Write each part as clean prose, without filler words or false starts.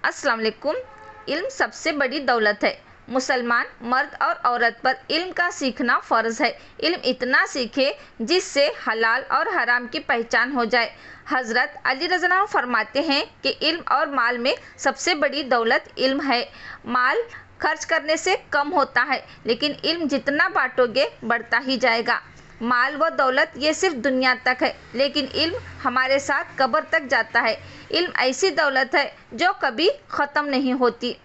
अस्सलाम वालेकुम। इल्म सबसे बड़ी दौलत है। मुसलमान मर्द और औरत पर इल्म का सीखना फ़र्ज़ है। इल्म इतना सीखे जिससे हलाल और हराम की पहचान हो जाए। हज़रत अली रज़ियल्लाहु अन्हु फरमाते हैं कि इल्म और माल में सबसे बड़ी दौलत इल्म है। माल खर्च करने से कम होता है, लेकिन इल्म जितना बांटोगे बढ़ता ही जाएगा। माल व दौलत ये सिर्फ दुनिया तक है, लेकिन इल्म हमारे साथ कब्र तक जाता है। इल्म ऐसी दौलत है जो कभी ख़त्म नहीं होती।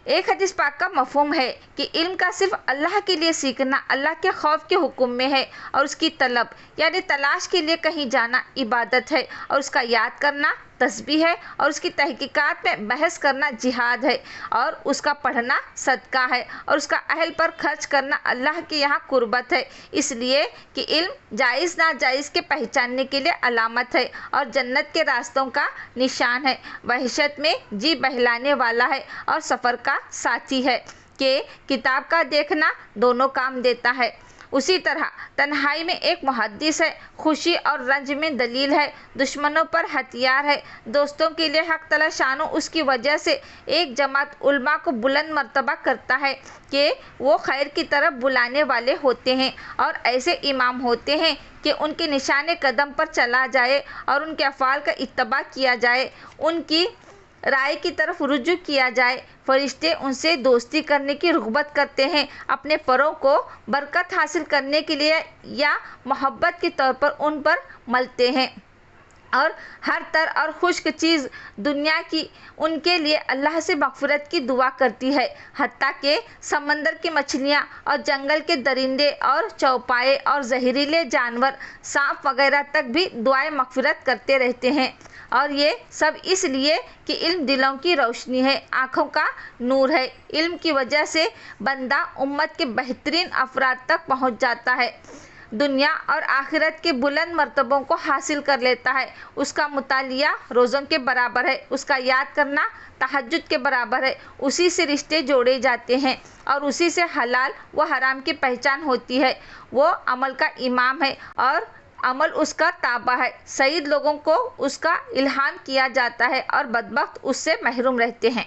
एक हदीस पाक का मफ़हूम है कि इल्म का सिर्फ अल्लाह के लिए सीखना अल्लाह के खौफ के हुक्म में है, और उसकी तलब यानी तलाश के लिए कहीं जाना इबादत है, और उसका याद करना तस्बीह है, और उसकी तहकीकात में बहस करना जिहाद है, और उसका पढ़ना सदका है, और उसका अहल पर खर्च करना अल्लाह के यहाँ कुर्बत है। इसलिए कि इल्म जायज़ नाजायज़ के पहचानने के लिए अलामत है और जन्नत के रास्तों का निशान है। वहशत में जी बहलाने वाला है और सफ़र का साथी है कि किताब का देखना दोनों काम देता है। उसी तरह तन्हाई में एक मुहद्दिस है, खुशी और रंज में दलील है, दुश्मनों पर हथियार है, दोस्तों के लिए हक तलाशानो उसकी वजह से एक जमात उल्मा को बुलंद मर्तबा करता है कि वो खैर की तरफ बुलाने वाले होते हैं, और ऐसे इमाम होते हैं कि उनके निशाने कदम पर चला जाए और उनके अफ़ाल का इत्तबा किया जाए, उनकी राय की तरफ रुजू किया जाए। फरिश्ते उनसे दोस्ती करने की रुग़बत करते हैं, अपने परों को बरकत हासिल करने के लिए या मोहब्बत के तौर पर उन पर मलते हैं, और हर तर और खुश्क चीज़ दुनिया की उनके लिए अल्लाह से मग़फ़िरत की दुआ करती है। हत्ता के समंदर की मछलियाँ और जंगल के दरिंदे और चौपाए और जहरीले जानवर सांप वगैरह तक भी दुआएं मग़फ़िरत करते रहते हैं, और ये सब इसलिए कि इल्म दिलों की रोशनी है, आँखों का नूर है। इल्म की वजह से बंदा उम्मत के बेहतरीन अफराद तक पहुँच जाता है, दुनिया और आखिरत के बुलंद मर्तबों को हासिल कर लेता है। उसका मुतालिया रोज़ों के बराबर है, उसका याद करना तहज्जुद के बराबर है। उसी से रिश्ते जोड़े जाते हैं और उसी से हलाल व हराम की पहचान होती है। वो अमल का इमाम है और अमल उसका ताबा है। सईद लोगों को उसका इल्हाम किया जाता है और बदबख्त उससे महरूम रहते हैं।